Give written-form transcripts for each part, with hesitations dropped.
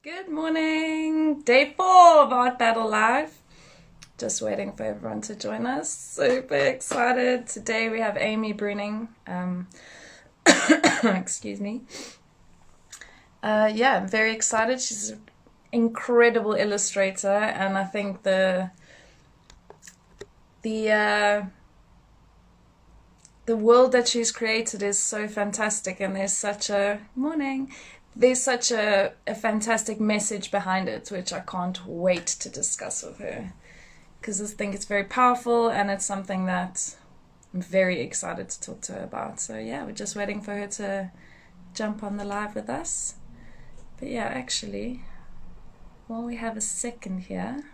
Good morning. Day 4 of Art Battle Live. Just waiting for everyone to join us. Super excited. Today we have Amy Bruning. Excuse me. Yeah, I'm very excited. She's an incredible illustrator, and I think the the world that she's created is so fantastic, and there's such a fantastic message behind it, which I can't wait to discuss with her because I think it's very powerful and it's something that I'm very excited to talk to her about. So yeah, we're just waiting for her to jump on the live with us. But yeah, actually, while we have a second here,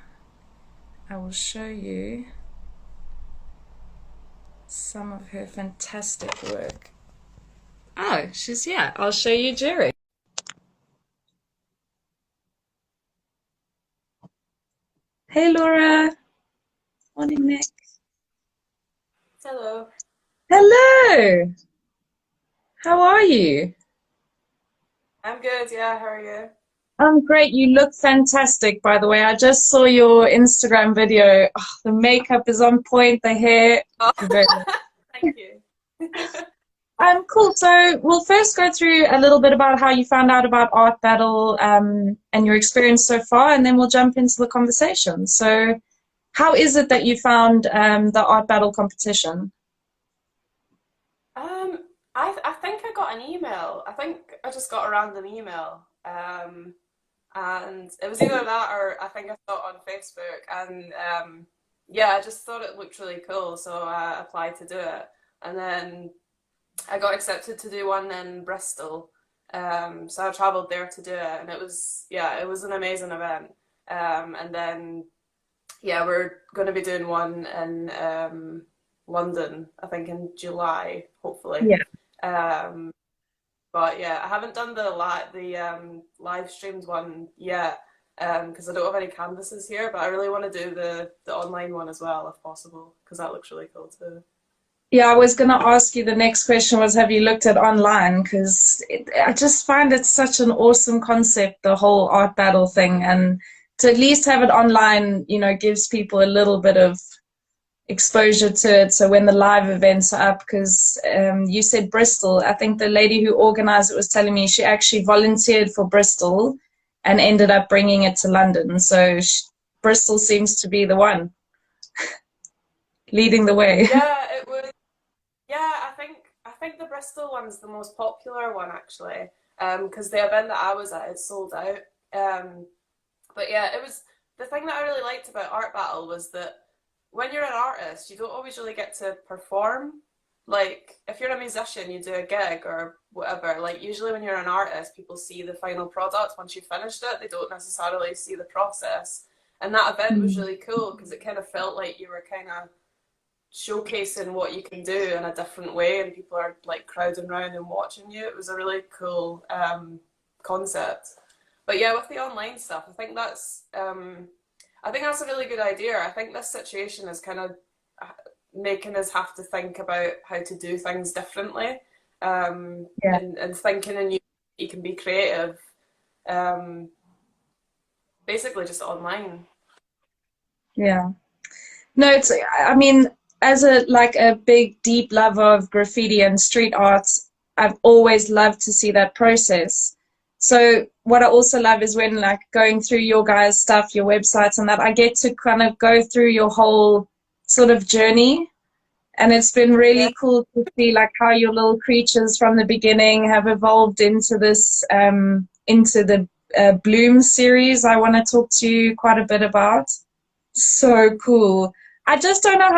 I will show you some of her fantastic work. Oh, she's here. I'll show you Jerry. Hey Laura. Morning, Nick. Hello. Hello. How are you? I'm good, yeah, how are you? I'm great. You look fantastic, by the way. I just saw your Instagram video. Oh, the makeup is on point, the hair. Oh, Very thank you. cool. So we'll first go through a little bit about how you found out about Art Battle and your experience so far, and then we'll jump into the conversation. So how is it that you found the Art Battle competition? Um, I think I got an email. I think I just got a random email. And it was either that or I think I saw it on Facebook and yeah, I just thought it looked really cool, so I applied to do it. And then I got accepted to do one in Bristol. So I traveled there to do it and it was an amazing event. And then yeah, we're going to be doing one in London, I think in July, hopefully. Yeah. Um, but yeah, I haven't done the live streamed one yet because I don't have any canvases here. But I really want to do the online one as well, if possible, because that looks really cool too. Yeah, I was going to ask you the next question was, have you looked at online? Because I just find it such an awesome concept, the whole art battle thing. And to at least have it online, gives people a little bit of exposure to it. So when the live events are up, because you said Bristol, I think the lady who organized it was telling me she actually volunteered for Bristol and ended up bringing it to London. So Bristol seems to be the one leading the way. Yeah, it was. Yeah, I think the Bristol one's the most popular one actually, because the event that I was at it sold out. But yeah, it was the thing that I really liked about Art Battle was that when you're an artist, you don't always really get to perform. Like if you're a musician, you do a gig or whatever. Like usually when you're an artist, people see the final product once you've finished it. They don't necessarily see the process. And that event was really cool because it kind of felt like you were kind of showcasing what you can do in a different way and people are like crowding around and watching you. It was a really cool concept. But yeah, with the online stuff, I think that's a really good idea. I think this situation is kind of making us have to think about how to do things differently, Yeah. and thinking in you can be creative, um, basically just online. Yeah. No, I mean, as a big, deep lover of graffiti and street art, I've always loved to see that process. So what I also love is when like going through your guys' stuff, your websites and that, I get to kind of go through your whole sort of journey. And it's been Yeah. really cool to see like how your little creatures from the beginning have evolved into into the Bloom series I want to talk to you quite a bit about. So cool. I just don't know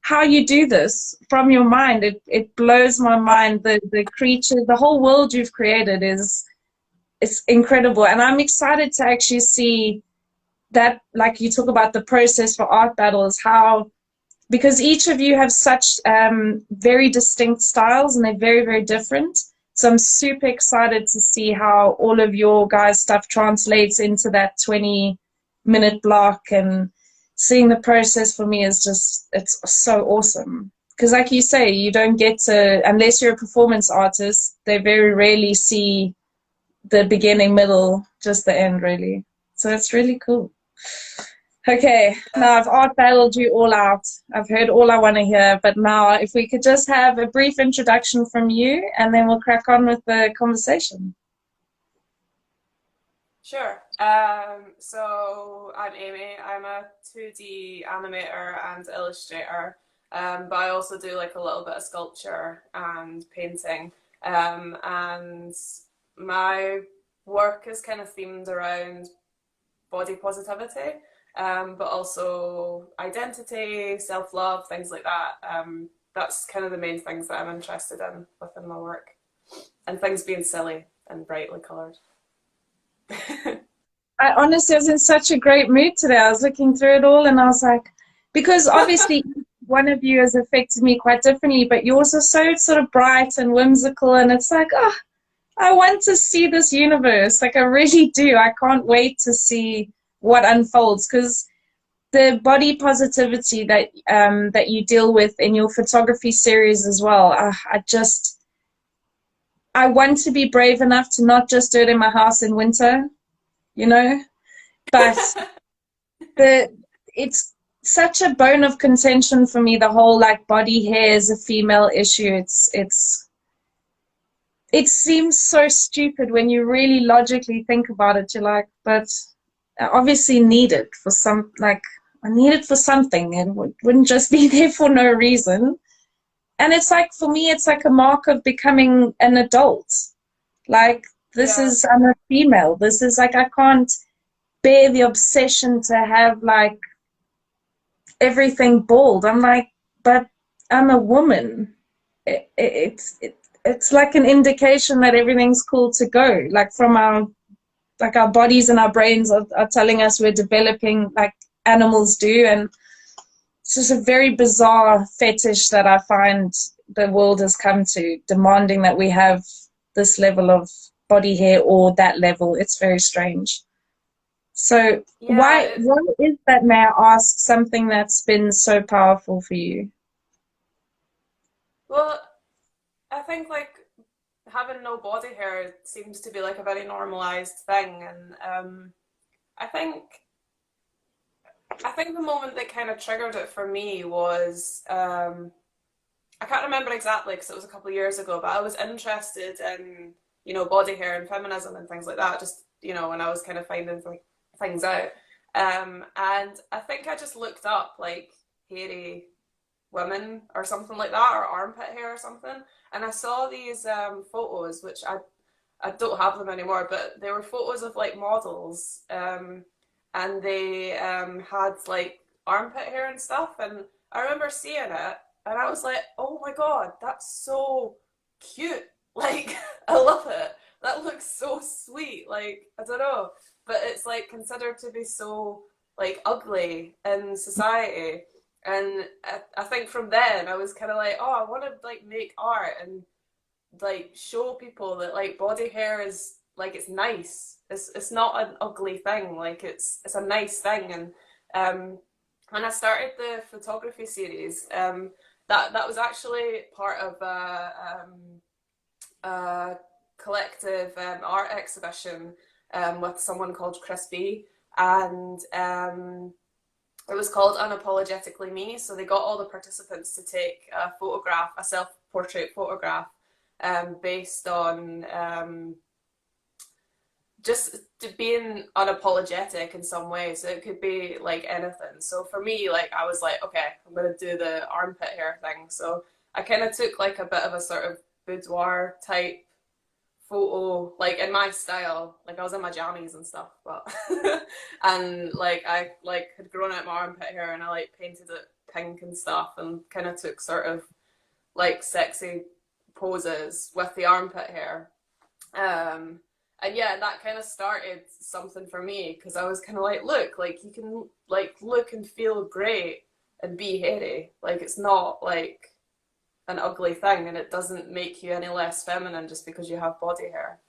how you do this from your mind. It blows my mind. The creature, the whole world you've created is it's incredible. And I'm excited to actually see that, like you talk about the process for art battles, how because each of you have such very distinct styles and they're very, very different. So I'm super excited to see how all of your guys' stuff translates into that 20-minute block, and seeing the process for me is just, it's so awesome. Because like you say, you don't get to, unless you're a performance artist, they very rarely see the beginning, middle, just the end, really. So it's really cool. Okay, now I've art battled you all out. I've heard all I want to hear, but now if we could just have a brief introduction from you, and then we'll crack on with the conversation. Sure. So I'm Amy. I'm a 2D animator and illustrator, but I also do like a little bit of sculpture and painting. And my work is kind of themed around body positivity, but also identity, self-love, things like that. That's kind of the main things that I'm interested in within my work, and things being silly and brightly coloured. I honestly was in such a great mood today. I was looking through it all and I was like, because obviously one of you has affected me quite differently, but yours are so sort of bright and whimsical, and it's like, oh, I want to see this universe. Like I really do. I can't wait to see what unfolds, because the body positivity that that you deal with in your photography series as well. I want to be brave enough to not just do it in my house in winter, you know, but it's such a bone of contention for me, the whole like body hair is a female issue. It seems so stupid when you really logically think about it. You're like, but I obviously need it for some, like I need it for something, and wouldn't just be there for no reason. And it's like, for me, it's like a mark of becoming an adult. Like, Yeah. I'm a female. This is like, I can't bear the obsession to have like everything bald. I'm like, but I'm a woman. It's like an indication that everything's cool to go. Like from our bodies and our brains are telling us we're developing like animals do, and it's just a very bizarre fetish that I find the world has come to, demanding that we have this level of body hair or that level. It's very strange. So Yeah, why is that, may I ask, something that's been so powerful for you? well, I think like having no body hair seems to be like a very normalized thing, and I think I think the moment that kind of triggered it for me was I can't remember exactly because it was a couple of years ago, but I was interested in body hair and feminism and things like that. Just when I was kind of finding things out, and I think I just looked up like hairy women or something like that, or armpit hair or something, and I saw these photos, which I don't have them anymore, but they were photos of like models, and they had like armpit hair and stuff, and I remember seeing it, and I was like, oh my god, that's so cute. Like, I love it. That looks so sweet. Like, I don't know, but it's like considered to be so like ugly in society. And I think from then I was kind of like, oh, I want to like make art and like show people that like body hair is like it's nice. It's not an ugly thing. Like it's a nice thing. And when I started the photography series, that was actually part of a collective art exhibition with someone called Chris B, and it was called Unapologetically Me. So they got all the participants to take a photograph, a self-portrait photograph, based on just being unapologetic in some way. So it could be like anything. So for me, like I was like, okay, I'm gonna do the armpit hair thing. So I kind of took like a bit of a sort of boudoir type photo, like in my style. Like I was in my jammies and stuff, but and like I like had grown out my armpit hair, and I like painted it pink and stuff, and kind of took sort of like sexy poses with the armpit hair. And yeah, that kind of started something for me, because I was kind of like you can like look and feel great and be hairy. Like it's not like an ugly thing, and it doesn't make you any less feminine just because you have body hair.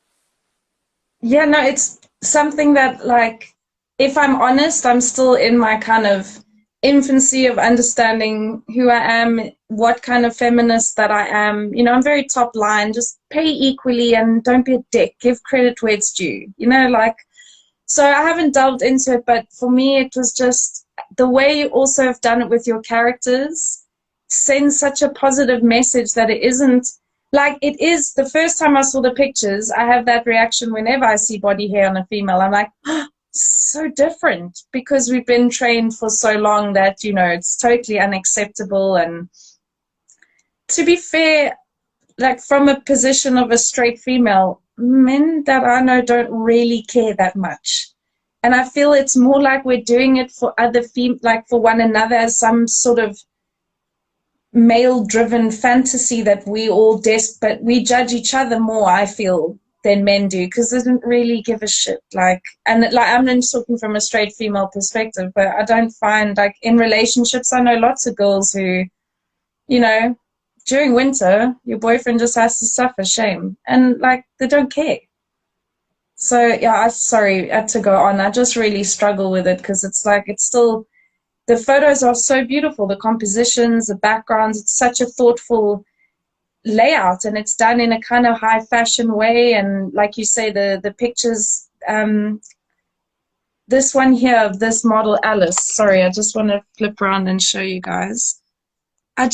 Yeah, no, it's something that, like, if I'm honest, I'm still in my kind of infancy of understanding who I am, what kind of feminist that I am. You know, I'm very top line, just pay equally and don't be a dick, give credit where it's due, you know, like, so I haven't delved into it, but for me, it was just the way you also have done it with your characters sends such a positive message that it isn't like it is. The first time I saw the pictures, I have that reaction whenever I see body hair on a female. I'm like, oh, so different, because we've been trained for so long that, you know, it's totally unacceptable. And to be fair, like from a position of a straight female, men that I know don't really care that much. And I feel it's more like we're doing it for other like for one another, as some sort of male-driven fantasy that we all but we judge each other more, I feel, than men do, because they don't really give a shit. Like, and like, I'm not talking from a straight female perspective, but I don't find, like, in relationships, I know lots of girls who, you know, during winter, your boyfriend just has to suffer shame, and like they don't care. So yeah, sorry, I had to go on. I just really struggle with it, because it's like, it's still, the photos are so beautiful, the compositions, the backgrounds, it's such a thoughtful layout, and it's done in a kind of high fashion way. And like you say, the pictures, this one here of this model Alice, sorry, I just want to flip around and show you guys. I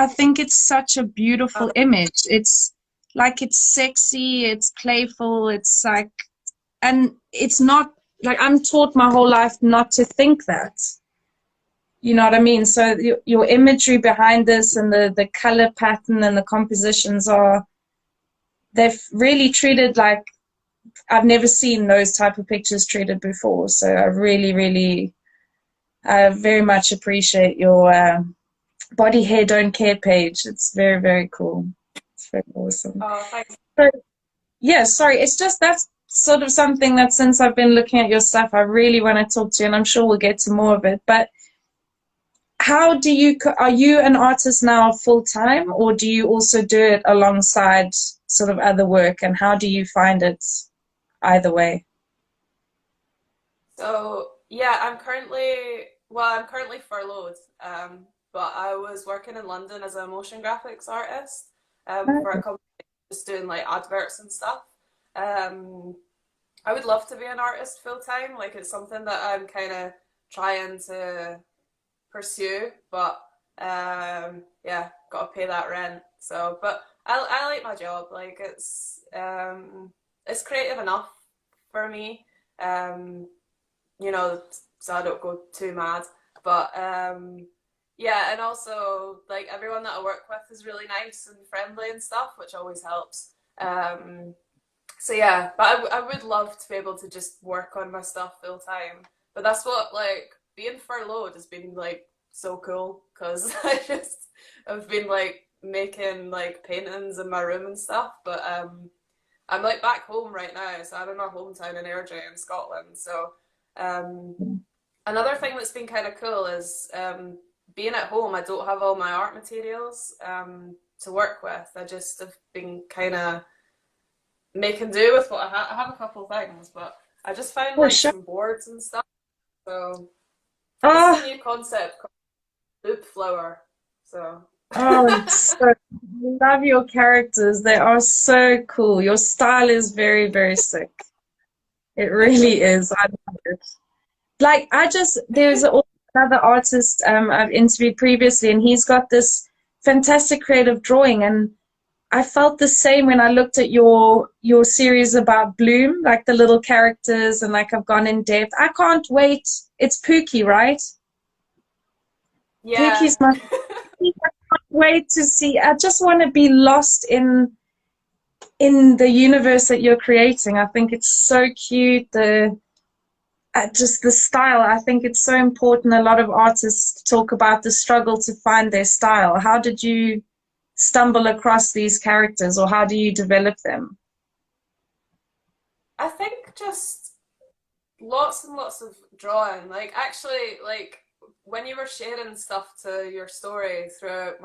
think it's such a beautiful image. It's like, it's sexy, it's playful, it's like, and it's not like, I'm taught my whole life not to think that. You know what I mean? So your imagery behind this, and the color pattern and the compositions they've really treated, like, I've never seen those type of pictures treated before. So I really, really, very much appreciate your Body Hair Don't Care page. It's very, very cool. It's very awesome. Oh, thanks. So, yeah, sorry. It's just, that's sort of something that since I've been looking at your stuff, I really want to talk to you, and I'm sure we'll get to more of it. But how do you, are you an artist now full time, or do you also do it alongside sort of other work, and how do you find it either way? So yeah, I'm currently furloughed, but I was working in London as a motion graphics artist, for a company just doing like adverts and stuff. Um, I would love to be an artist full time. Like, it's something that I'm kind of trying to pursue, but yeah, got to pay that rent. So, but I like my job. Like, it's creative enough for me. You know, so I don't go too mad. But yeah, and also like everyone that I work with is really nice and friendly and stuff, which always helps. So yeah, but I would love to be able to just work on my stuff full time. But that's what, like, being furloughed has been like so cool, because I've been like making like paintings in my room and stuff. But I'm like back home right now, so I'm in my hometown in Airdrie in Scotland. So um, another thing that's been kind of cool is being at home. I don't have all my art materials to work with. I just have been kind of making do with what I have a couple things, but I just found For like sure. some boards and stuff. So this is a Oh, new concept called loop flower. So oh, so I love your characters. They are so cool. Your style is very, very sick. It really is. I love it. Like, there's another artist I've interviewed previously, and he's got this fantastic creative drawing, and I felt the same when I looked at your series about Bloom, like the little characters, and like I've gone in depth. I can't wait. It's Pookie, right? yeah. Pookie's my, I can't wait to see. I just want to be lost in the universe that you're creating. I think it's so cute. Just the style. I think it's so important. A lot of artists talk about the struggle to find their style. How did you stumble across these characters, or how do you develop them? I think just lots and lots of drawing. Like, actually, like when you were sharing stuff to your story throughout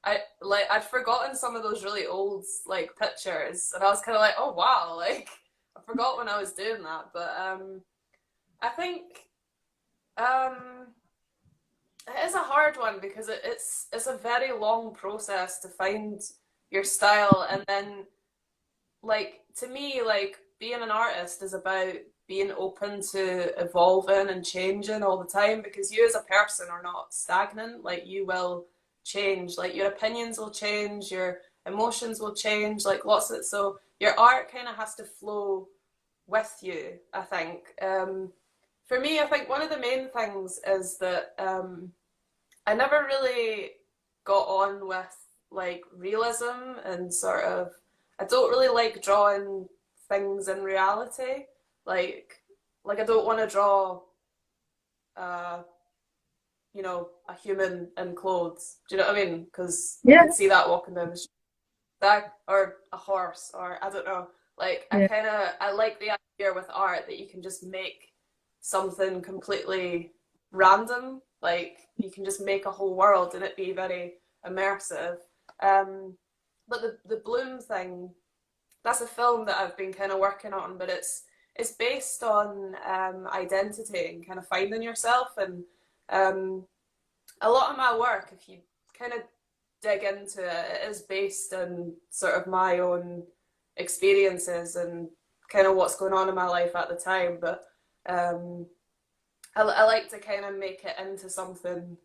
I'd forgotten some of those really old like pictures, and I was kind of like, oh wow, like I forgot when I was doing that. But I think um It is a hard one because it's a very long process to find your style, and then like to me, like being an artist is about being open to evolving and changing all the time, because you as a person are not stagnant. Like you will change, like your opinions will change, your emotions will change, like lots of, so your art kind of has to flow with you, I think. For me, I think one of the main things is that I never really got on with like realism and sort of, I don't really like drawing things in reality. Like like I don't want to draw uh you know, a human in clothes. Do you know what I mean? Because you Yeah. could see that walking down the street. That, or a horse, or I don't know. Like Yeah. I like the idea with art that you can just make something completely random. Like you can just make a whole world and it be very immersive. Um, but the Bloom thing, that's a film that I've been kind of working on, but it's based on identity and kind of finding yourself, and um, a lot of my work, if you kind of dig into it, it is based on sort of my own experiences and kind of what's going on in my life at the time. But um, I like to kind of make it into something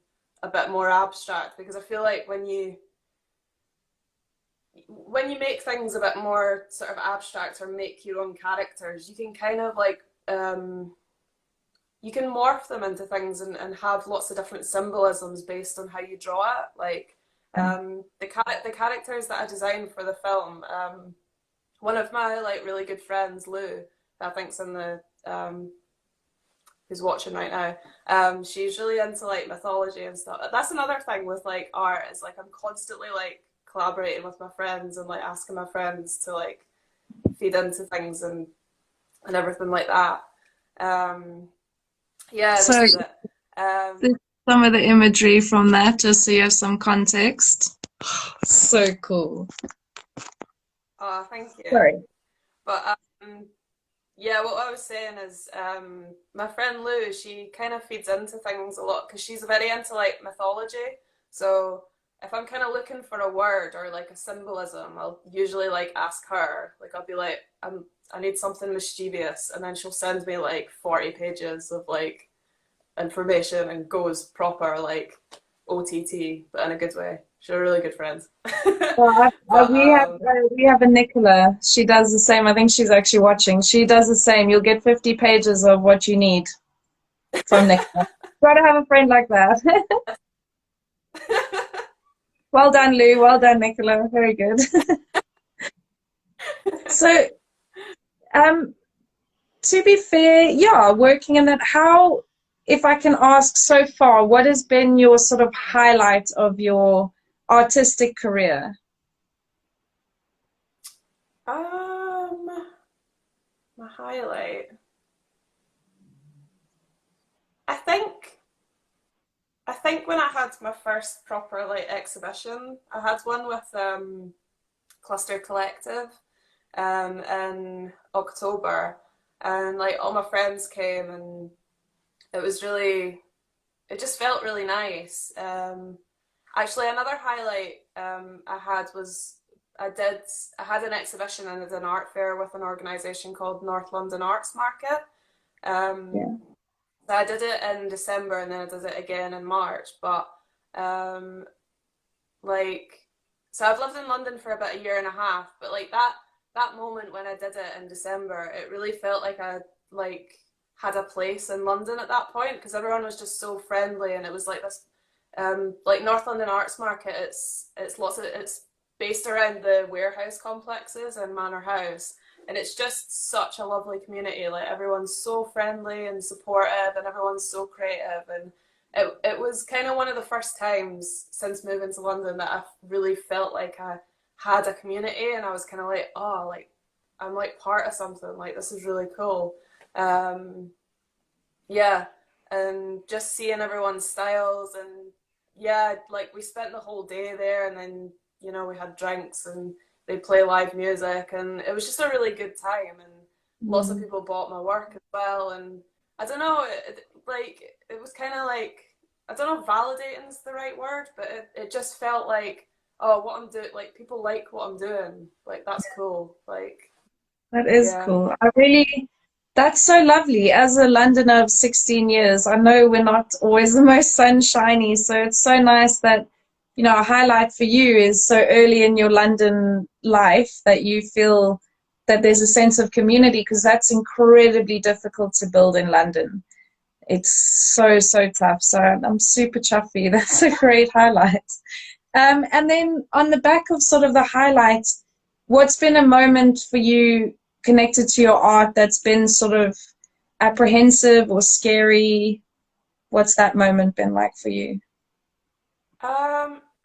a bit more abstract, because I feel like when you make things a bit more sort of abstract or make your own characters, you can kind of like you can morph them into things, and have lots of different symbolisms based on how you draw it. Like the characters that I designed for the film, one of my like really good friends, Lou, that I think's in the who's watching right now, she's really into like mythology and stuff. That's another thing with like art, is like I'm constantly like collaborating with my friends and like asking my friends to like feed into things and everything like that. Um, yeah, this So is it. this is some of the imagery from that, just so you have some context. So cool. Oh, thank you. Sorry. But yeah, what I was saying is, my friend Lou, she kind of feeds into things a lot because she's very into like mythology. So if I'm kind of looking for a word or like a symbolism, I'll usually like ask her. Like I'll be like, I need something mischievous, and then she'll send me like 40 pages of like information and goes proper like OTT, but in a good way. She's a really good friend. Well, But we have a Nicola. She does the same. I think she's actually watching. She does the same. You'll get 50 pages of what you need from Nicola. Try to have a friend like that. Well done, Lou. Well done, Nicola. Very good. So, um, to be fair, yeah, working in that, how, if I can ask so far, what has been your sort of highlight of your artistic career? um, my highlight. I think I think when I had my first proper like exhibition, I had one with Cluster Collective in October, and like all my friends came, and it was really, it just felt really nice. Actually, another highlight I had was I had an exhibition and I did an art fair with an organisation called North London Arts Market. Um, Yeah. so I did it in December and then I did it again in March. But um, like, so I've lived in London for about a year and a half. But like that moment when I did it in December, it really felt like I like had a place in London at that point, because everyone was just so friendly, and it was like this like North London Arts Market. It's based around the warehouse complexes and Manor House, and it's just such a lovely community. Like everyone's so friendly and supportive, and everyone's so creative, and it was kind of one of the first times since moving to London that I really felt like I had a community, and I was kind of like, oh, like I'm like part of something. Like this is really cool. Um, yeah, and just seeing everyone's styles, and yeah, like we spent the whole day there, and then you know we had drinks and they play live music, and it was just a really good time, and lots of Mm. people bought my work as well, and I don't know, like it was kind of like I don't know if validating is the right word, but it just felt like, oh, what I'm doing, like people like what I'm doing, like that's cool, like That is yeah. cool. That's so lovely. As a Londoner of 16 years, I know we're not always the most sunshiny, so it's so nice that, a highlight for you is so early in your London life that you feel that there's a sense of community, because that's incredibly difficult to build in London. It's so, so tough. So I'm super chuffy. That's a great highlight. And then on the back of sort of the highlights, what's been a moment for you connected to your art that's been sort of apprehensive or scary? What's that moment been like for you?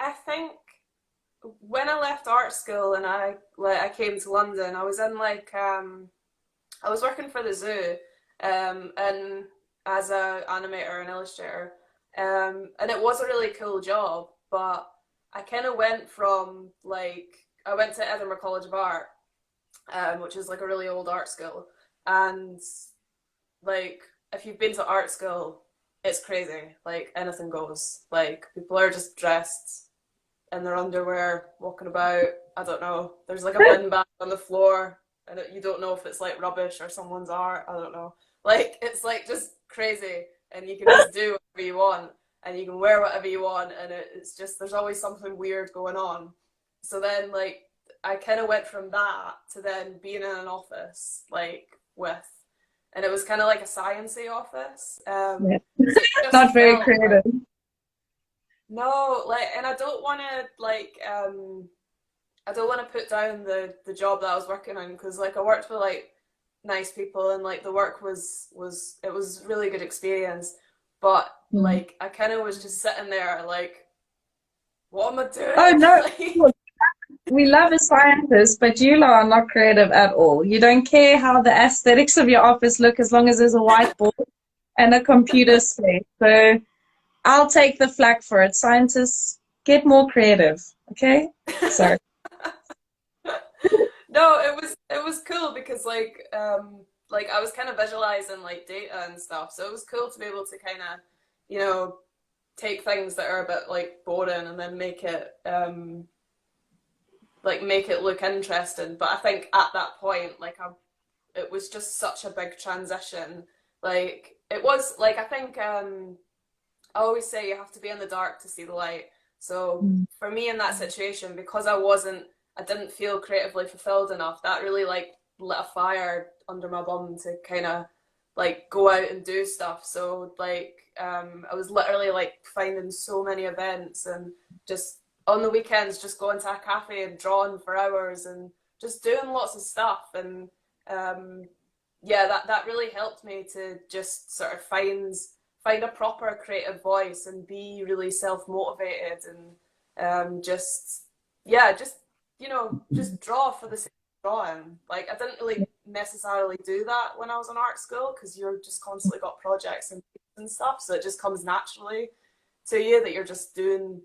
I think when I left art school and I came to London, I was in like I was working for the zoo, and as a animator and illustrator, and it was a really cool job. But I kind of went from like I went to Edinburgh College of Art, which is like a really old art school, and like if you've been to art school, it's crazy. Like anything goes. Like people are just dressed in their underwear, walking about. I don't know. There's like a bin bag on the floor, and you don't know if it's like rubbish or someone's art. I don't know. Like it's like just crazy, and you can just do whatever you want, and you can wear whatever you want, and it's just there's always something weird going on. So then like I kind of went from that to then being in an office like with, and it was kind of like a sciencey office. Yeah. So it Not just very felt like creative. no, like, and I don't want to like I don't want to put down the job that I was working on, because like I worked with like nice people, and like the work was it was really good experience, but Mm. like I kind of was just sitting there like, what am I Oh, doing? no. Like We love a scientist, but you lot are not creative at all. You don't care how the aesthetics of your office look as long as there's a whiteboard and a computer space. So I'll take the flack for it. Scientists, get more creative, okay? Sorry. no, it was cool because like I was kind of visualizing like data and stuff, so it was cool to be able to kind of you know take things that are a bit like boring and then make it look interesting. But I think at that point, like it was just such a big transition. Like it was like I think I always say you have to be in the dark to see the light. So Mm. for me in that situation, because I didn't feel creatively fulfilled enough. That really like lit a fire under my bum to kind of like go out and do stuff. So like I was literally like finding so many events and just on the weekends just going to a cafe and drawing for hours and just doing lots of stuff. And um, yeah, that really helped me to just sort of find a proper creative voice and be really self motivated and just yeah just draw for the sake of drawing. Like I didn't really necessarily do that when I was in art school, because you're just constantly got projects and stuff, so it just comes naturally to you that you're just doing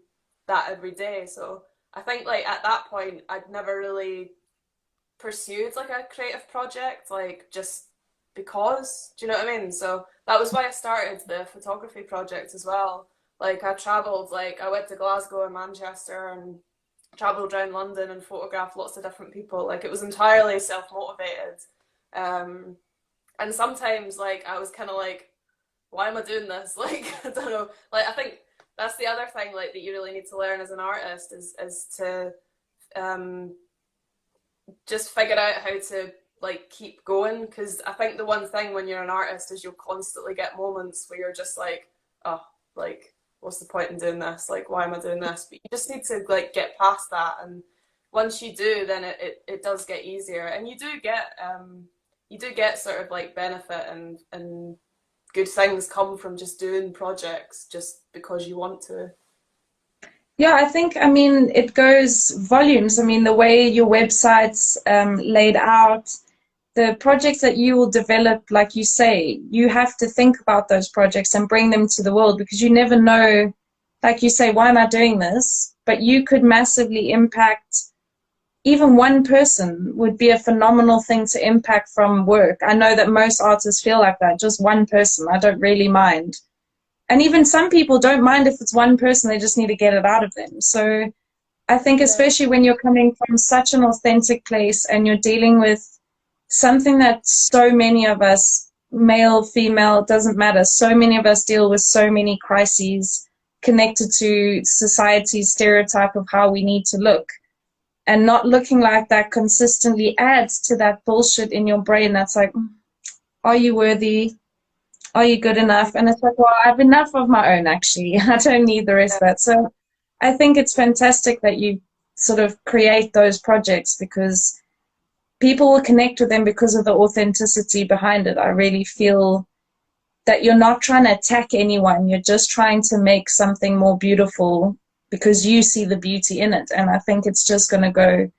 that every day. So I think like at that point I'd never really pursued like a creative project, like just because, do you know what I mean? So that was why I started the photography project as well. Like I traveled, like I went to Glasgow and Manchester and traveled around London and photographed lots of different people. Like it was entirely self-motivated. Um, and sometimes like I was kind of like, why am I doing this? Like I don't know. Like I think that's the other thing like that you really need to learn as an artist is to um, just figure out how to like keep going, because I think the one thing when you're an artist is you'll constantly get moments where you're just like, oh, like what's the point in doing this, like why am I doing this? But you just need to like get past that, and once you do then it does get easier, and you do get sort of like benefit and good things come from just doing projects just because you want to. Yeah, I mean, it goes volumes. I mean, the way your website's laid out, the projects that you will develop, like you say, you have to think about those projects and bring them to the world, because you never know, like you say, why am I doing this? But you could massively impact, even one person would be a phenomenal thing to impact from work. I know that most artists feel like that, just one person, I don't really mind. And even some people don't mind if it's one person, they just need to get it out of them. So I think Yeah. especially when you're coming from such an authentic place and you're dealing with something that so many of us, male, female, it doesn't matter, so many of us deal with so many crises connected to society's stereotype of how we need to look. And not looking like that consistently adds to that bullshit in your brain that's like, are you worthy? Are you good enough? And it's like, well, I have enough of my own, actually. I don't need the rest of that. So I think it's fantastic that you sort of create those projects because people will connect with them because of the authenticity behind it. I really feel that you're not trying to attack anyone. You're just trying to make something more beautiful because you see the beauty in it. And I think it's just going to go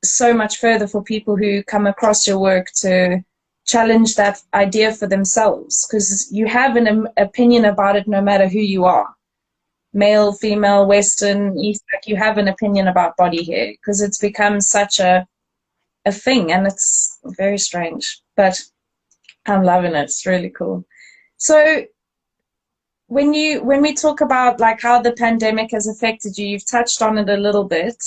so much further for people who come across your work to challenge that idea for themselves because you have an opinion about it no matter who you are, male, female, Western, East, like you have an opinion about body hair because it's become such a thing and it's very strange, but I'm loving it. It's really cool. So when we talk about like how the pandemic has affected you, you've touched on it a little bit,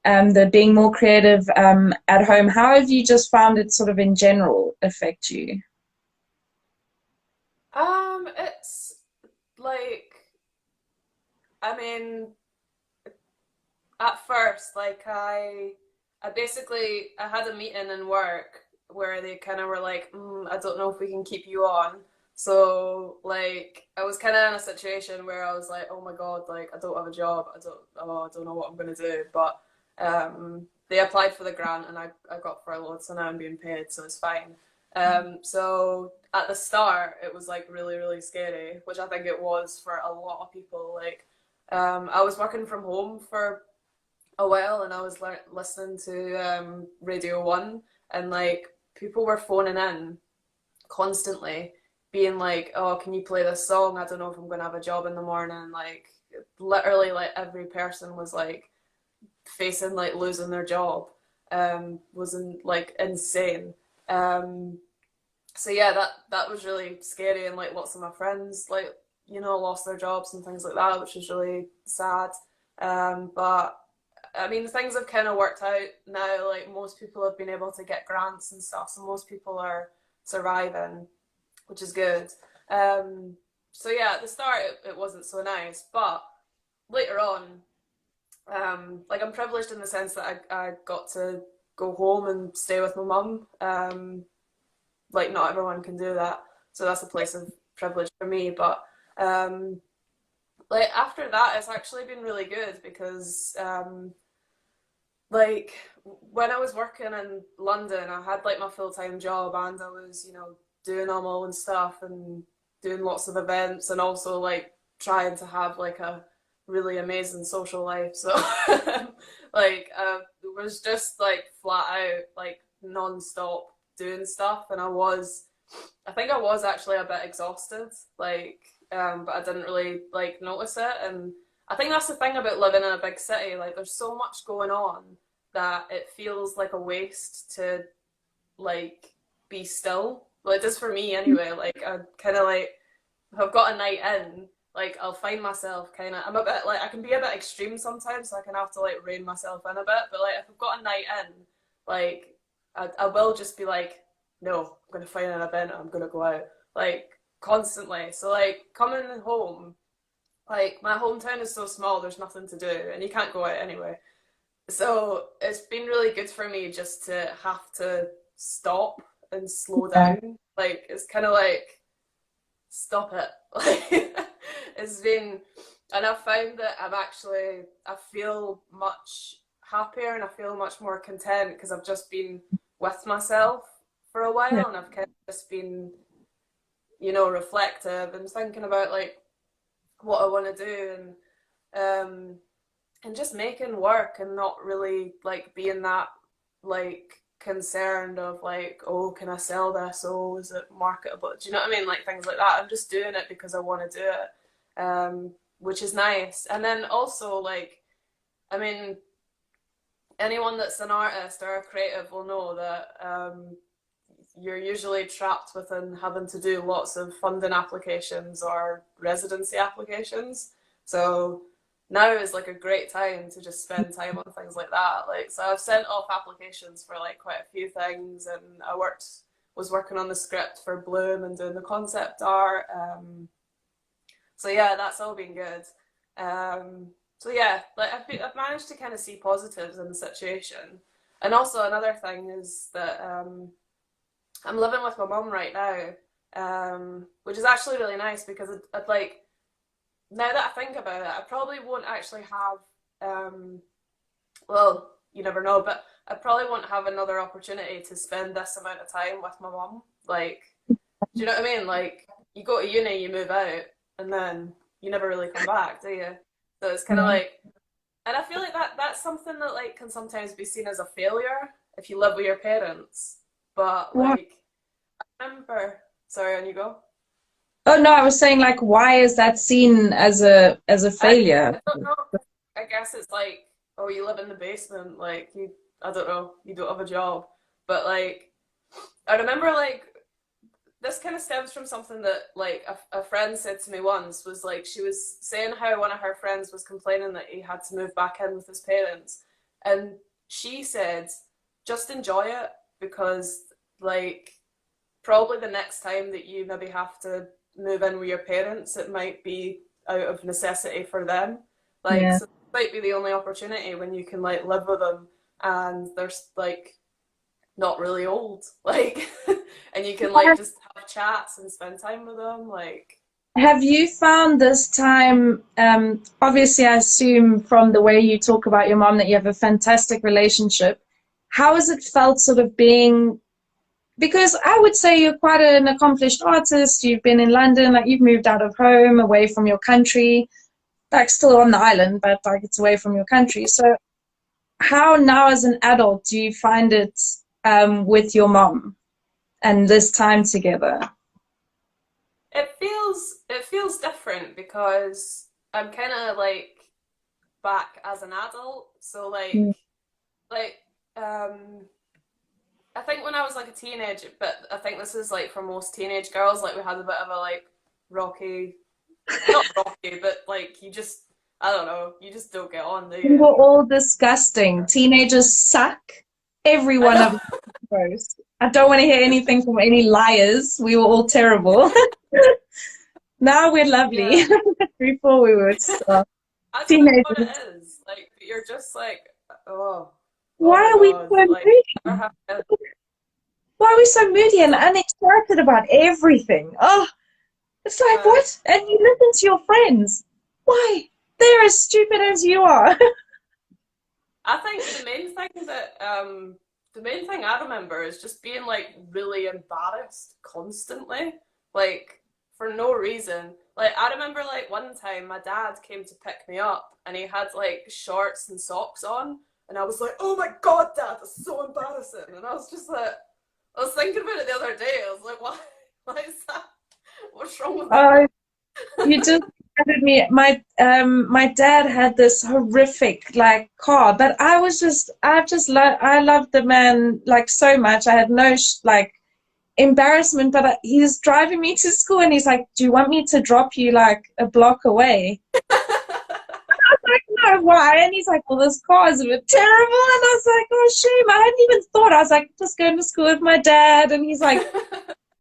the being more creative at home. How have you just found it sort of in general affect you? It's like, I mean, at first, like I basically I had a meeting in work where they kind of were like, I don't know if we can keep you on. So like I was kind of in a situation where I was like, oh my God, like I don't have a job. I don't know what I'm gonna do. But they applied for the grant and I got furloughed, so now I'm being paid, so it's fine. So at the start, it was like really, really scary, which I think it was for a lot of people. Like, I was working from home for a while and I was listening to Radio 1 and like people were phoning in constantly being like, oh, can you play this song? I don't know if I'm going to have a job in the morning. Like literally like every person was like facing like losing their job was like insane. Um, so yeah, that was really scary and like lots of my friends like lost their jobs and things like that, which was really sad. But I mean, things have kind of worked out now. Like most people have been able to get grants and stuff, so most people are surviving, which is good. So yeah, at the start it wasn't so nice, but later on, like I'm privileged in the sense that I got to go home and stay with my mum. Like not everyone can do that, so that's a place of privilege for me. But like after that, it's actually been really good because like when I was working in London, I had like my full-time job and I was, doing all my own stuff and doing lots of events and also like trying to have like a really amazing social life. So like it was just like flat out like non-stop doing stuff and I think I was actually a bit exhausted, like but I didn't really like notice it. And I think that's the thing about living in a big city. Like, there's so much going on that it feels like a waste to like be still. Well, it does for me anyway. Like, I kind of like if I've got a night in, like I'll find myself kind of. I'm a bit like I can be a bit extreme sometimes, so I can have to like rein myself in a bit. But like if I've got a night in, like I will just be like, no, I'm gonna find an event. I'm gonna go out like constantly. So like coming home, like my hometown is so small, there's nothing to do, and you can't go out anyway. So it's been really good for me just to have to stop and slow Yeah. down. Like it's kind of like stop it. Like it's been, and I've found that I feel much happier and I feel much more content because I've just been with myself for a Yeah. while and I've kind of just been, reflective and thinking about like what I want to do and just making work and not really like being that like concerned of like, oh, can I sell this? Oh, is it marketable? Do you know what I mean? Like things like that. I'm just doing it because I want to do it, which is nice. And then also like, I mean, anyone that's an artist or a creative will know that you're usually trapped within having to do lots of funding applications or residency applications. So now is like a great time to just spend time on things like that. Like, so I've sent off applications for like quite a few things, and was working on the script for Bloom and doing the concept art. So yeah, that's all been good. So yeah, like I've managed to kind of see positives in the situation. And also another thing is that I'm living with my mum right now, which is actually really nice because I'd like, now that I think about it, I probably won't actually have, well, you never know, but I probably won't have another opportunity to spend this amount of time with my mum. Like, do you know what I mean? Like, you go to uni, you move out, and then you never really come back, do you? So it's kind of Yeah. like, and I feel like that's something that like can sometimes be seen as a failure if you live with your parents. But Why? like, I remember, sorry, on you go. Oh no, I was saying like, why is that seen as a I, failure? I don't know. I guess it's like, oh, you live in the basement, like you, I don't know, you don't have a job. But like, I remember like this kind of stems from something that like a friend said to me once, was like she was saying how one of her friends was complaining that he had to move back in with his parents, and she said just enjoy it, because like probably the next time that you maybe have to move in with your parents, it might be out of necessity for them. Like, Yeah. so it might be the only opportunity when you can like live with them, and there's like not really old, like, and you can like just have chats and spend time with them, like. Have you found this time, obviously, I assume from the way you talk about your mom that you have a fantastic relationship. How has it felt sort of being, because I would say you're quite an accomplished artist. You've been in London, like you've moved out of home, away from your country, like still on the island, but like it's away from your country. So how now as an adult do you find it with your mom and this time together? It feels different because I'm kind of like back as an adult, so like um I think when I was like a teenager, but I think this is like for most teenage girls, like we had a bit of a like rocky, not rocky, but like you just, I don't know, you just don't get on, do We you? were all disgusting. Teenagers suck. Every I one know. of them is gross. I don't want to hear anything from any liars. We were all terrible. Now we're lovely. Yeah. Before we were I don't know what teenagers. it is. Like you're just like, oh, oh Why my are we God. so Like moody? I have to, Why are we so moody and so, unexcited about everything? Oh, it's like, uh, what? And you listen to your friends. Why? They're as stupid as you are. I think the main thing I remember is just being like really embarrassed constantly, like for no reason. Like I remember like one time my dad came to pick me up and he had like shorts and socks on, and I was like, "Oh my God, Dad, that's so embarrassing." And I was just like, I was thinking about it the other day. I was like, "Why? Why is that? What's wrong with that?" Oh, you just reminded me. My dad had this horrific like car, but I loved the man like so much. I had no like embarrassment, but he's driving me to school and he's like, "Do you want me to drop you like a block away?" I was like, "No, why?" And he's like, "Well, this car is a bit terrible." And I was like, "Oh, shame. I hadn't even thought." I was like, "Just going to school with my dad." And he's like,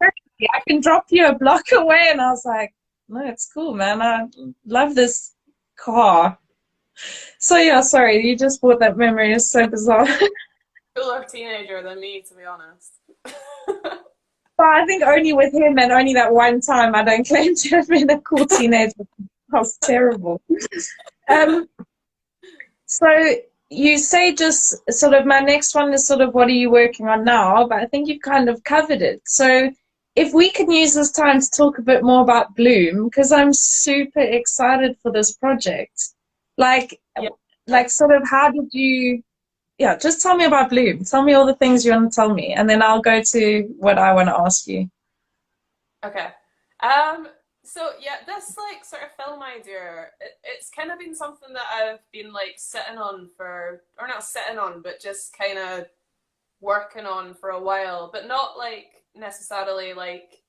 "I can drop you a block away." And I was like, "No, it's cool, man. I love this car." So yeah, sorry, you just brought that memory. It's so bizarre. Cooler teenager than me, to be honest. But I think only with him and only that one time I don't claim to have been a cool teenager. I was terrible. Um, so you say just sort of my next one is sort of what are you working on now? But I think you've kind of covered it. So if we can use this time to talk a bit more about Bloom, because I'm super excited for this project. Like, Yeah. like sort of how did you, yeah, just tell me about Bloom. Tell me all the things you want to tell me, and then I'll go to what I want to ask you. Okay. Um, so yeah, this like sort of film idea, it's kind of been something that I've been like sitting on for, or not sitting on, but just kind of working on for a while, but not like necessarily like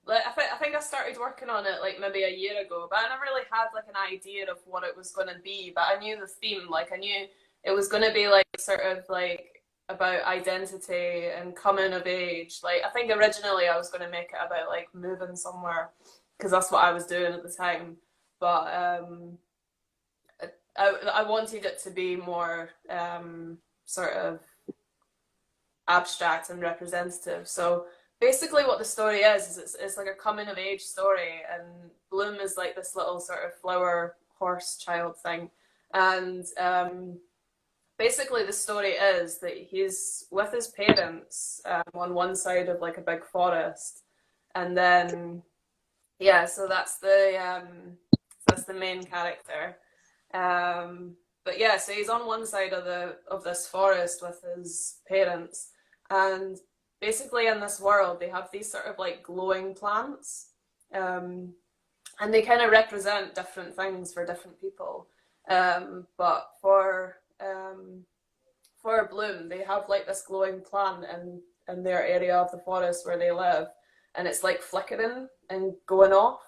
I think I started working on it like maybe a year ago, but I never really had like an idea of what it was going to be. But I knew the theme, like I knew it was going to be like sort of like about identity and coming of age. Like I think originally I was going to make it about like moving somewhere because that's what I was doing at the time. But I wanted it to be more sort of abstract and representative. So basically what the story is it's like a coming of age story, and Bloom is like this little sort of flower horse child thing. And basically the story is that he's with his parents on one side of like a big forest, and then yeah, so that's the main character. But yeah, so he's on one side of this forest with his parents, and basically in this world they have these sort of like glowing plants, and they kind of represent different things for different people. But for Bloom, they have like this glowing plant in their area of the forest where they live, and it's like flickering and going off.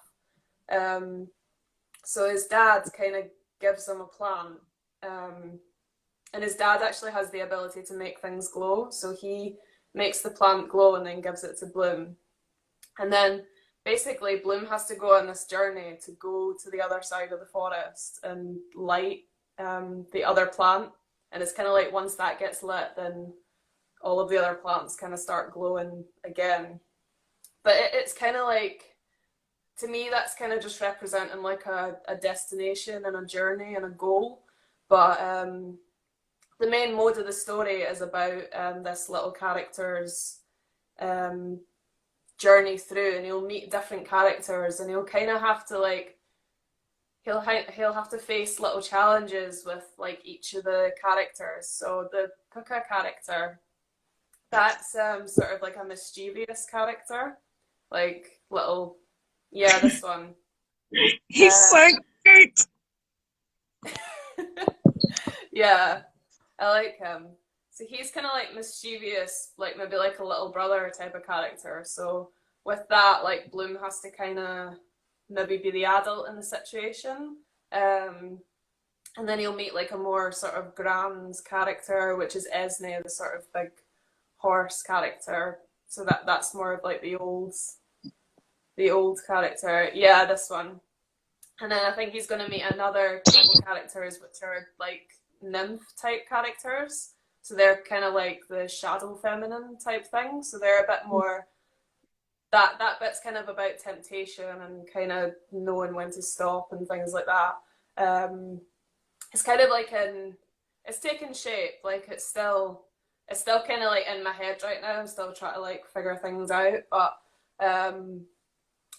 So his dad kind of gives him a plant, and his dad actually has the ability to make things glow. So he makes the plant glow and then gives it to Bloom. And then basically Bloom has to go on this journey to go to the other side of the forest and light the other plant. And it's kind of like once that gets lit, then all of the other plants kind of start glowing again. But it's kind of like, to me, that's kind of just representing like a destination and a journey and a goal. But the main mode of the story is about this little character's journey through, and he'll meet different characters, and he'll kind of have to like he'll have to face little challenges with like each of the characters. So the Puka character, that's sort of like a mischievous character, like little, yeah, this one. He's so cute. Yeah, I like him. So he's kind of like mischievous, like maybe like a little brother type of character. So with that, like Bloom has to kind of maybe be the adult in the situation. And then he'll meet like a more sort of grand character, which is Esne, the sort of big horse character. So that's more of like the old character. Yeah, this one. And then I think he's going to meet another couple characters, which are like nymph type characters. So they're kind of like the shadow feminine type thing. So they're a bit more, that bit's kind of about temptation and kind of knowing when to stop and things like that. It's kind of like it's taken shape. Like it's still kind of like in my head right now. I'm still trying to like figure things out. But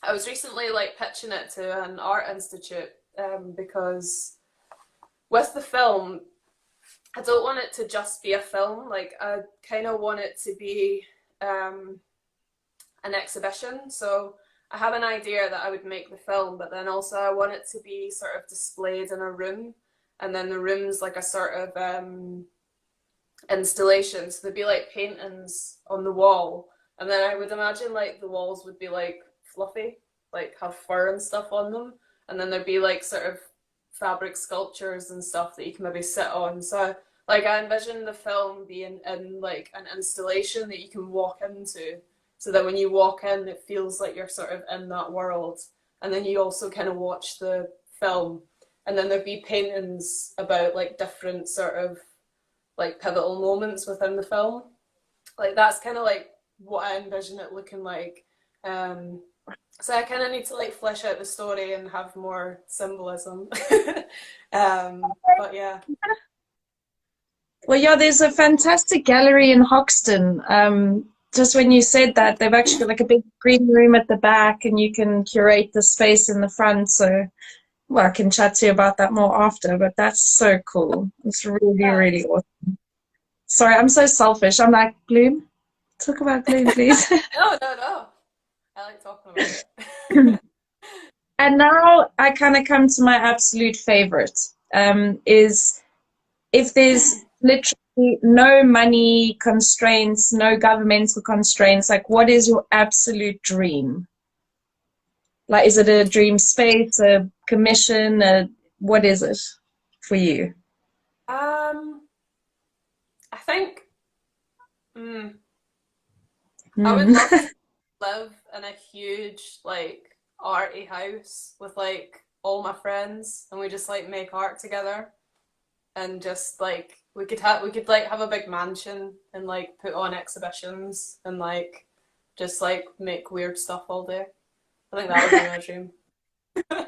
I was recently like pitching it to an art institute because with the film, I don't want it to just be a film. Like I kind of want it to be an exhibition. So I have an idea that I would make the film, but then also I want it to be sort of displayed in a room, and then the room's like a sort of installation. So there'd be like paintings on the wall, and then I would imagine like the walls would be like fluffy, like have fur and stuff on them, and then there'd be like sort of fabric sculptures and stuff that you can maybe sit on. So like I envision the film being in like an installation that you can walk into, so that when you walk in it feels like you're sort of in that world, and then you also kind of watch the film, and then there'd be paintings about like different sort of like pivotal moments within the film. Like that's kind of like what I envision it looking like. So I kind of need to like flesh out the story and have more symbolism. But yeah. Well, yeah, there's a fantastic gallery in Hoxton. Just when you said that, they've actually got like a big green room at the back, and you can curate the space in the front. So, well, I can chat to you about that more after, but that's so cool. It's really, really awesome. Sorry, I'm so selfish. I'm like, Bloom, talk about Bloom, please. No. I like talking about it. And now I kind of come to my absolute favorite, is if there's literally no money constraints, no governmental constraints, like what is your absolute dream? Like, is it a dream space, a commission, what is it for you? I think I would love to live in a huge like arty house with like all my friends and we just like make art together and just like we could like have a big mansion and like put on exhibitions and like just like make weird stuff all day. I think that would be my dream. That would be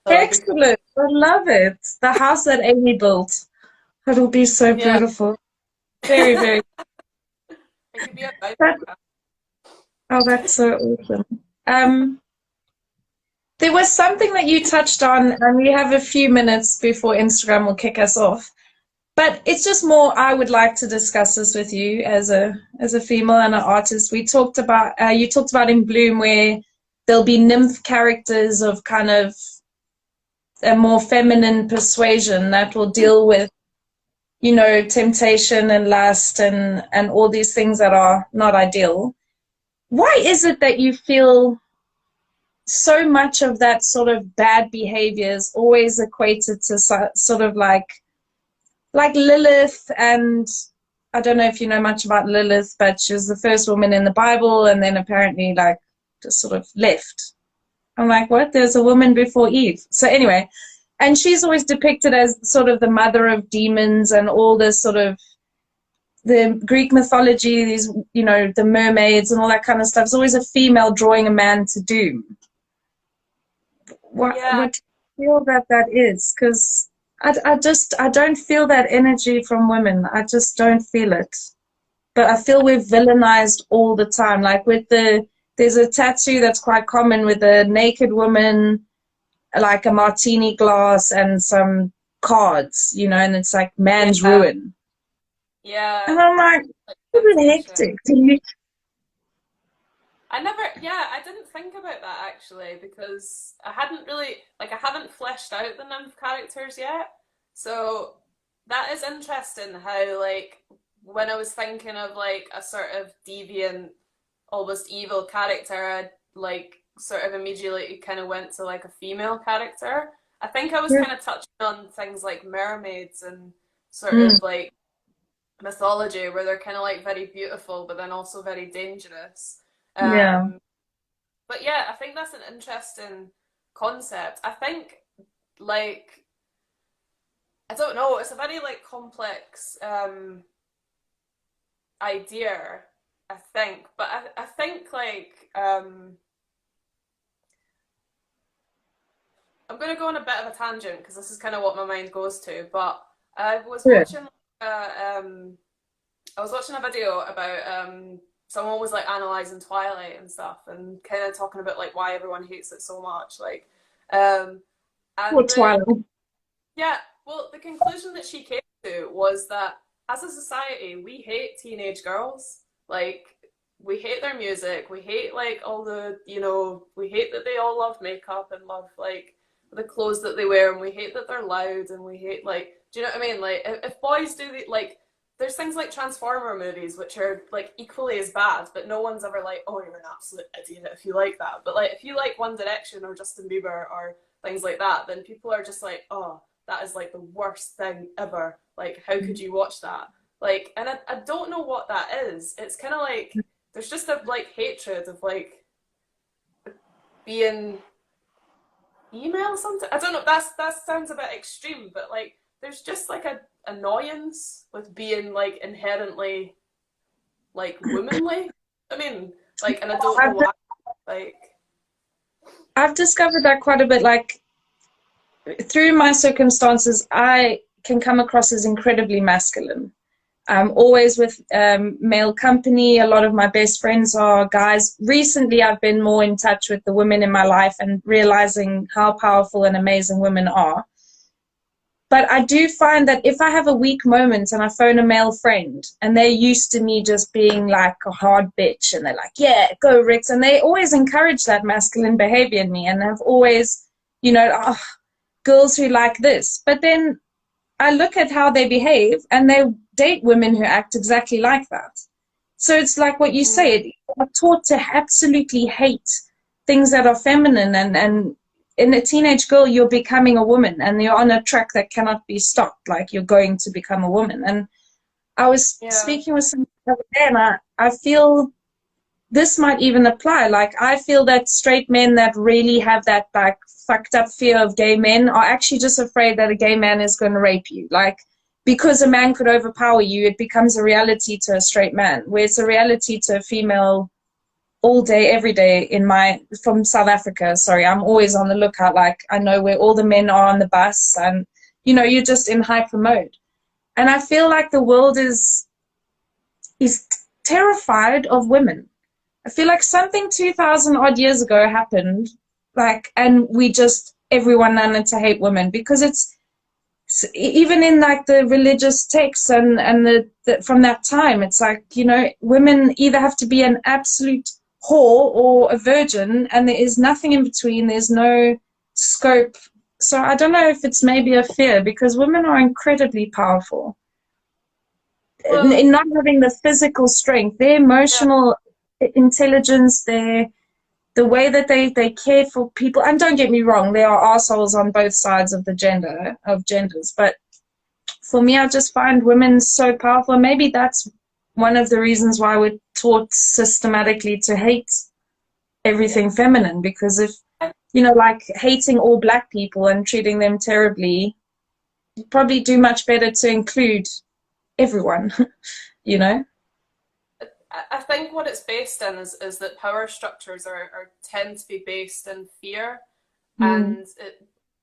cool. Excellent. I love it. The house that Amy built. It'll be so Yeah. beautiful. Very, very. It could be a vibe. That, oh, that's so awesome. There was something that you touched on, and we have a few minutes before Instagram will kick us off. But it's just more, I would like to discuss this with you as a female and an artist. We talked about, you talked about in Bloom where there'll be nymph characters of kind of a more feminine persuasion that will deal with, you know, temptation and lust and all these things that are not ideal. Why is it that you feel so much of that sort of bad behavior is always equated to sort of like Lilith? And I don't know if you know much about Lilith, but she was the first woman in the Bible and then apparently like just sort of left. I'm like, what? There's a woman before Eve. So anyway, and she's always depicted as sort of the mother of demons and all this sort of the Greek mythology, these, you know, the mermaids and all that kind of stuff. It's always a female drawing a man to doom. What do you feel that is? Because I don't feel that energy from women. I just don't feel it. But I feel we're villainized all the time. Like there's a tattoo that's quite common with a naked woman, like a martini glass and some cards, you know, and it's like man's ruin. Yeah. And I'm like, this is hectic. I didn't think about that actually because I hadn't really, like, I haven't fleshed out the nymph characters yet. So that is interesting how, like, when I was thinking of, like, a sort of deviant, almost evil character, I, like, sort of immediately kind of went to, like, a female character. I think I was kind of touching on things like mermaids and sort of, like, mythology where they're kind of, like, very beautiful but then also very dangerous. But yeah, I think that's an interesting concept. I think, like, I don't know, it's a very, like, complex idea, I think. But I think, like, I'm going to go on a bit of a tangent because this is kind of what my mind goes to. But I was watching, I was watching a video about someone was like analyzing Twilight and stuff and kind of talking about like why everyone hates it so much, like and Twilight? Yeah, well, the conclusion that she came to was that as a society we hate teenage girls. Like, we hate their music, we hate like all the, you know, we hate that they all love makeup and love like the clothes that they wear, and we hate that they're loud, and we hate, like, do you know what I mean? Like, if boys do the, like, there's things like Transformer movies which are like equally as bad, but no one's ever like, oh, you're an absolute idiot if you like that. But like if you like One Direction or Justin Bieber or things like that, then people are just like, oh, that is like the worst thing ever. Like, how could you watch that? Like, and I don't know what that is. It's kind of like there's just a like hatred of like being female something. I don't know. That sounds a bit extreme, but like there's just like a annoyance with being like inherently like womanly. I mean, like, and I don't know why. Like, I've discovered that quite a bit. Like, through my circumstances, I can come across as incredibly masculine. I'm always with male company. A lot of my best friends are guys. Recently, I've been more in touch with the women in my life and realizing how powerful and amazing women are. But I do find that if I have a weak moment and I phone a male friend and they're used to me just being like a hard bitch and they're like, yeah, go Ricks. And they always encourage that masculine behavior in me and have always, you know, girls who like this. But then I look at how they behave and they're date women who act exactly like that. So it's like what you say, you're taught to absolutely hate things that are feminine, and in a teenage girl, you're becoming a woman, and you're on a track that cannot be stopped. Like, you're going to become a woman. And I was speaking with someone the other day, and I feel this might even apply. Like, I feel that straight men that really have that, like, fucked up fear of gay men are actually just afraid that a gay man is going to rape you. Like, because a man could overpower you, it becomes a reality to a straight man, where it's a reality to a female all day, every day. From South Africa, sorry, I'm always on the lookout. Like, I know where all the men are on the bus, and, you know, you're just in hyper mode. And I feel like the world is terrified of women. I feel like something 2,000 odd years ago happened, like, and everyone learned to hate women, because it's, even in like the religious texts and from that time, it's like, you know, women either have to be an absolute whore or a virgin, and there is nothing in between. There's no scope. So I don't know if it's maybe a fear, because women are incredibly powerful. Well, in not having the physical strength, their emotional intelligence, the way that they care for people. And don't get me wrong, there are assholes on both sides of the genders, but for me, I just find women so powerful. Maybe that's one of the reasons why we're taught systematically to hate everything feminine, because if, you know, like hating all black people and treating them terribly, you probably do much better to include everyone. You know, I think what it's based in is that power structures tend to be based in fear, and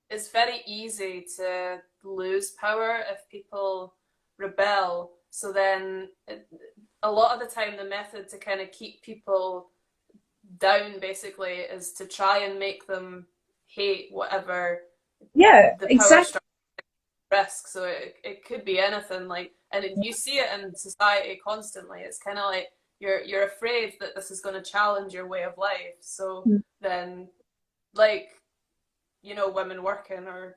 it's very easy to lose power if people rebel. So then a lot of the time, the method to kind of keep people down basically is to try and make them hate whatever the power structure risk. So it could be anything, like, and you see it in society constantly. It's kind of like you're afraid that this is going to challenge your way of life. So then, like, you know, women working or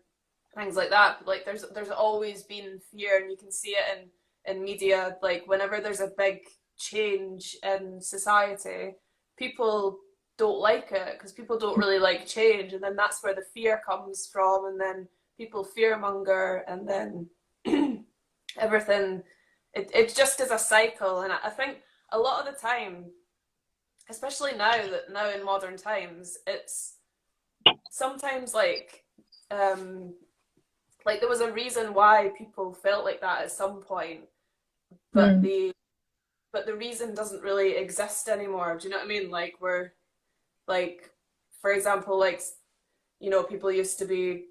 things like that, like there's always been fear, and you can see it in media. Like, whenever there's a big change in society, people don't like it because people don't really like change, and then that's where the fear comes from, and then people fearmonger, and then everything, it just is a cycle. And I think a lot of the time, especially now in modern times, it's sometimes like there was a reason why people felt like that at some point, but the reason doesn't really exist anymore. Do you know what I mean? Like, we're, like, for example, like, you know, people used to be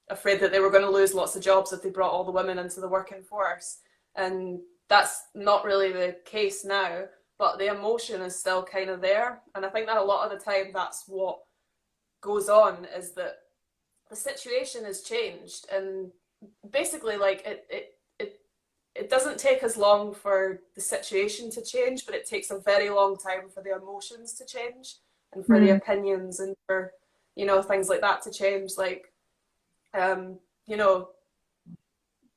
afraid that they were going to lose lots of jobs if they brought all the women into the working force, and that's not really the case now, but the emotion is still kind of there. And I think that a lot of the time that's what goes on, is that the situation has changed, and basically, like, it doesn't take as long for the situation to change, but it takes a very long time for the emotions to change, and for the opinions, and for, you know, things like that to change. Like, you know,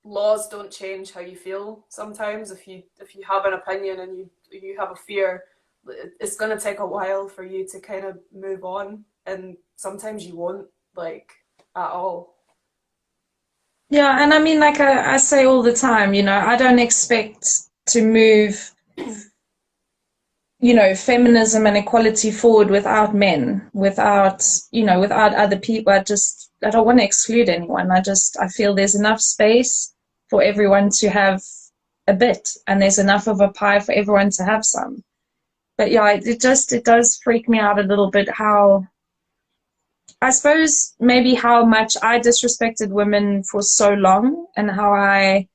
laws don't change how you feel sometimes. If you have an opinion and you have a fear, it's going to take a while for you to kind of move on, and sometimes you won't, like, at all. Yeah, and I mean, like I say all the time, you know, I don't expect to move, you know, feminism and equality forward without men, without, you know, without other people. I don't want to exclude anyone. I feel there's enough space for everyone to have a bit, and there's enough of a pie for everyone to have some. But yeah, it does freak me out a little bit how, I suppose, maybe how much I disrespected women for so long, and how I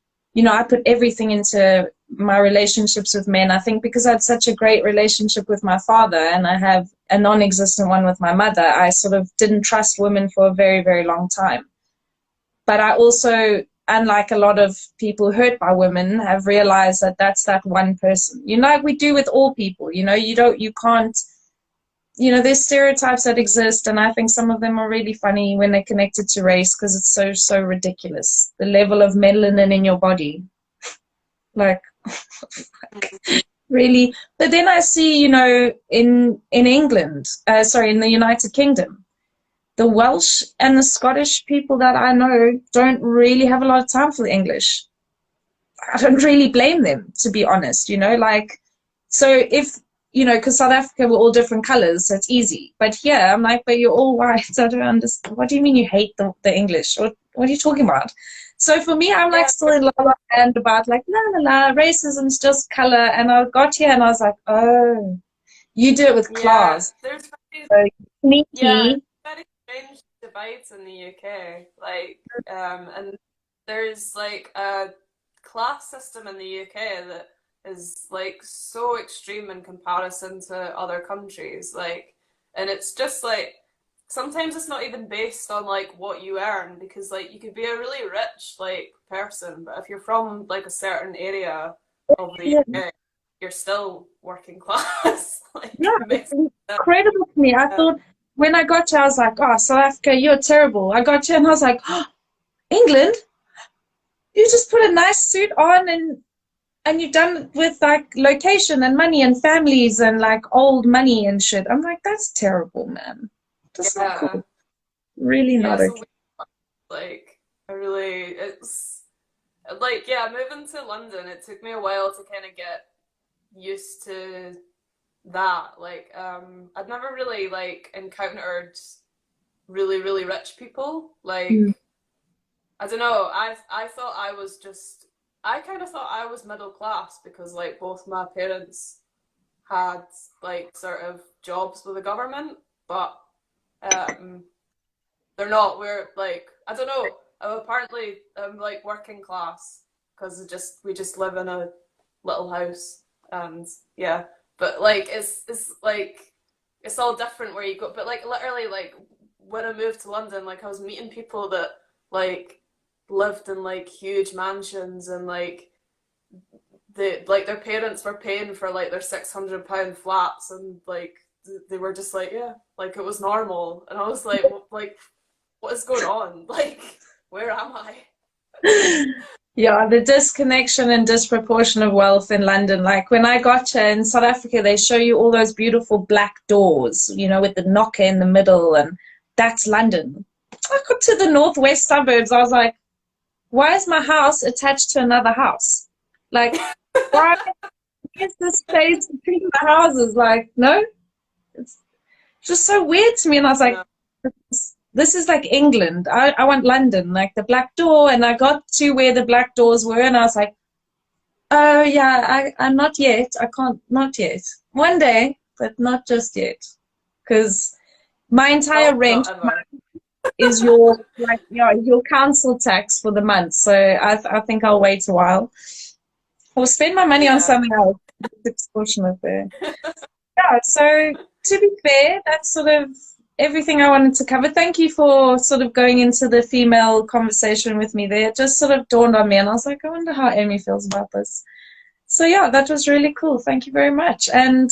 put everything into my relationships with men. I think because I had such a great relationship with my father, and I have a non-existent one with my mother, I sort of didn't trust women for a very, very long time. But I also, unlike a lot of people hurt by women, have realized that that's that one person. You know, like we do with all people, you know, you can't, you know, there's stereotypes that exist, and I think some of them are really funny when they're connected to race, because it's so ridiculous. The level of melanin in your body. Like, really. But then I see, you know, in England, sorry, in the United Kingdom, the Welsh and the Scottish people that I know don't really have a lot of time for the English. I don't really blame them, to be honest, you know, like, so if, you know, because South Africa, we're all different colors, so it's easy. But here, I'm like, but you're all white. I don't understand. What do you mean you hate the English? What are you talking about? So for me, I'm like Yeah, still in la la land about like, la la la, racism's just color. And I got here and I was like, oh, you do it with yeah. class. There's very, So yeah, sneaky. very strange divides in the UK. Like, and there's like a class system in the UK that is like so extreme in comparison to other countries. Like, and it's just like sometimes it's not even based on like what you earn because like you could be a really rich like person, but if you're from like a certain area of the Yeah, UK, you're still working class. Like, yeah, it it's makes sense. incredible to me. I thought when I got here, I was like, oh, South Africa, you're terrible. I got here and I was like, oh, England, you just put a nice suit on and you've done it with like location and money and families and like old money and shit. I'm like, that's terrible, man. That's not Yeah, cool. Really yeah. not So okay. like, I really, it's like, yeah, moving to London, it took me a while to kind of get used to that. Like, I'd never really like encountered really, really rich people. Mm. Like, I don't know, I thought I was just, I kind of thought I was middle class because like both my parents had like sort of jobs with the government, but um, they're not. We're like, I don't know. Apparently, I'm like working class because we just live in a little house, and yeah. But like, it's like it's all different where you go. But like literally, like when I moved to London, like I was meeting people that like lived in like huge mansions and like their parents were paying for like their £600 flats and like they were just like yeah like it was normal and I was like what is going on? Like, where am I? Yeah, the disconnection and disproportion of wealth in London. Like when I got here in South Africa, they show you all those beautiful black doors, you know, with the knocker in the middle, and that's London. I got to the northwest suburbs. I was like, why is my house attached to another house? Like, why is this space between the houses? Like, no, it's just so weird to me. And I was like, No. this is like England. I want London, like the black door. And I got to where the black doors were, and I was like, oh yeah, I'm not yet. I can't, not yet. One day, but not just yet. Because my entire Oh, not rent ever. is your like yeah, your council tax for the month. So I think I'll wait a while. Or spend my money on Yeah. something else. It's extortionate there. Yeah, so to be fair, that's sort of everything I wanted to cover. Thank you for sort of going into the female conversation with me there. It just sort of dawned on me, and I was like, I wonder how Amy feels about this. So yeah, that was really cool. Thank you very much. And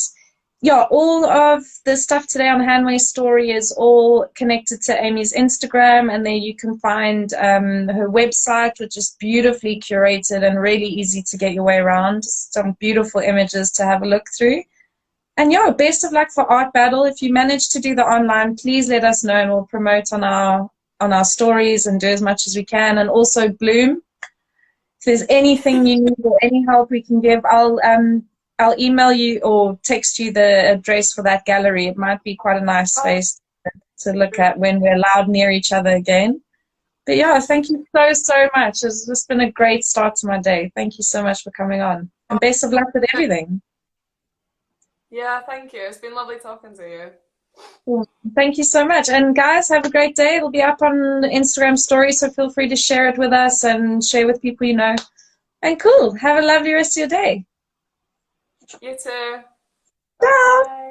yeah, all of the stuff today on Hanway Story is all connected to Amy's Instagram, and there you can find her website, which is beautifully curated and really easy to get your way around. Some beautiful images to have a look through. And yeah, best of luck for Art Battle. If you manage to do the online, please let us know and we'll promote on our stories and do as much as we can. And also Bloom, if there's anything you need or any help we can give, I'll email you or text you the address for that gallery. It might be quite a nice Oh, space to look at when we're allowed near each other again. But yeah, thank you so, so much. It's just been a great start to my day. Thank you so much for coming on. And best of luck with everything. yeah, thank you. It's been lovely talking to you. Cool. Thank you so much. And guys, have a great day. It'll be up on Instagram story, so feel free to share it with us and share with people you know. And cool. Have a lovely rest of your day. You too. Ciao. Bye.